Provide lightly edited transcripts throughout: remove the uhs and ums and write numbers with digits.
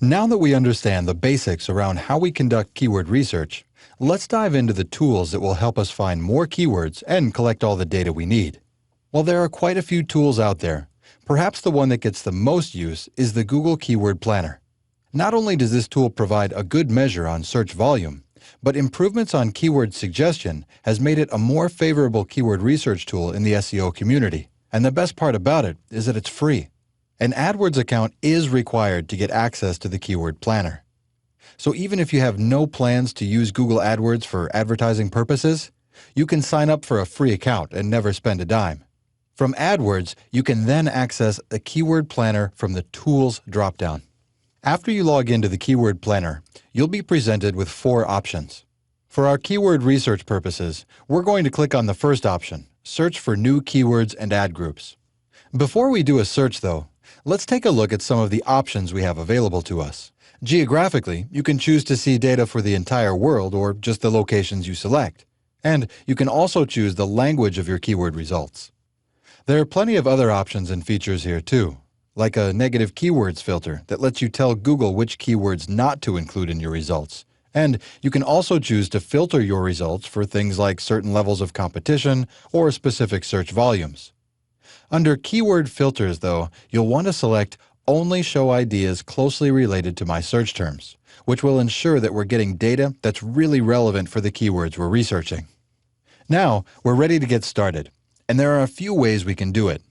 Now that we understand the basics around how we conduct keyword research, let's dive into the tools that will help us find more keywords and collect all the data we need. While there are quite a few tools out there, perhaps the one that gets the most use is the Google Keyword Planner. Not only does this tool provide a good measure on search volume, but improvements on keyword suggestion has made it a more favorable keyword research tool in the SEO community. And the best part about it is that it's free. An AdWords account is required to get access to the Keyword Planner. So even if you have no plans to use Google AdWords for advertising purposes, you can sign up for a free account and never spend a dime. From AdWords, you can then access the Keyword Planner from the Tools dropdown. After you log into the Keyword Planner, you'll be presented with 4 options. For our keyword research purposes, we're going to click on the first option, Search for New Keywords and Ad Groups. Before we do a search, though, let's take a look at some of the options we have available to us. Geographically, you can choose to see data for the entire world or just the locations you select. And you can also choose the language of your keyword results. There are plenty of other options and features here too, like a negative keywords filter that lets you tell Google which keywords not to include in your results. And you can also choose to filter your results for things like certain levels of competition or specific search volumes. Under Keyword Filters, though, you'll want to select Only Show Ideas Closely Related to My Search Terms, which will ensure that we're getting data that's really relevant for the keywords we're researching. Now, we're ready to get started, and there are a few ways we can do it.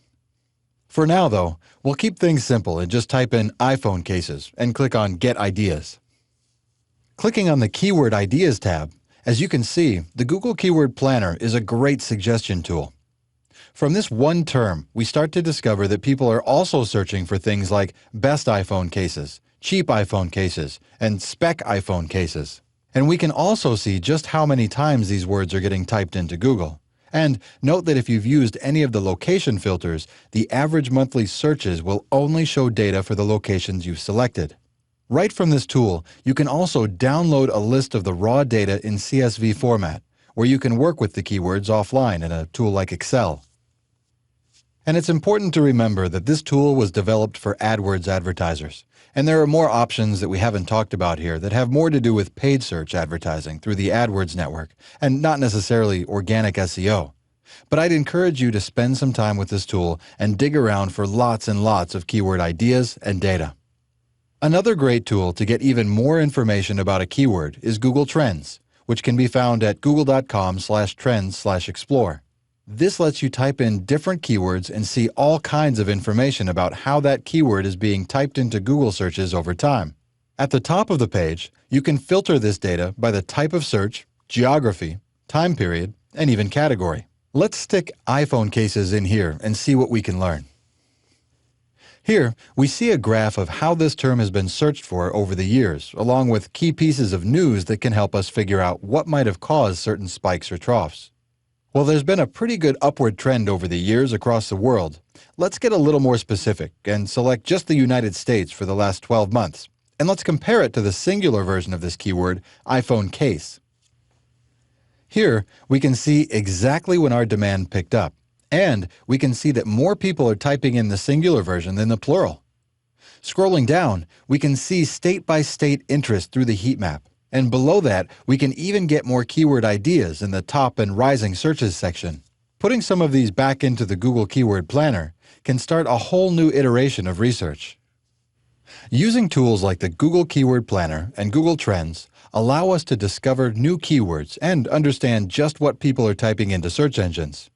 For now, though, we'll keep things simple and just type in iPhone cases and click on Get Ideas. Clicking on the Keyword Ideas tab, as you can see, the Google Keyword Planner is a great suggestion tool. From this one term, we start to discover that people are also searching for things like best iPhone cases, cheap iPhone cases, and spec iPhone cases. And we can also see just how many times these words are getting typed into Google. And note that if you've used any of the location filters, the average monthly searches will only show data for the locations you've selected. Right from this tool, you can also download a list of the raw data in CSV format, where you can work with the keywords offline in a tool like Excel. And it's important to remember that this tool was developed for AdWords advertisers, and there are more options that we haven't talked about here that have more to do with paid search advertising through the AdWords network, and not necessarily organic SEO. But I'd encourage you to spend some time with this tool and dig around for lots and lots of keyword ideas and data. Another great tool to get even more information about a keyword is Google Trends, which can be found at google.com/trends/explore. This lets you type in different keywords and see all kinds of information about how that keyword is being typed into Google searches over time. At the top of the page, you can filter this data by the type of search, geography, time period, and even category. Let's stick iPhone cases in here and see what we can learn. Here, we see a graph of how this term has been searched for over the years, along with key pieces of news that can help us figure out what might have caused certain spikes or troughs. Well, there's been a pretty good upward trend over the years across the world. Let's get a little more specific and select just the United States for the last 12 months. And let's compare it to the singular version of this keyword, iPhone case. Here, we can see exactly when our demand picked up. And we can see that more people are typing in the singular version than the plural. Scrolling down, we can see state-by-state interest through the heat map. And below that, we can even get more keyword ideas in the top and rising searches section. Putting some of these back into the Google Keyword Planner can start a whole new iteration of research. Using tools like the Google Keyword Planner and Google Trends allow us to discover new keywords and understand just what people are typing into search engines.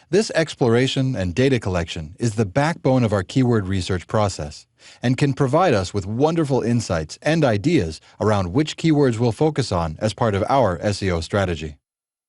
This exploration and data collection is the backbone of our keyword research process and can provide us with wonderful insights and ideas around which keywords we'll focus on as part of our SEO strategy.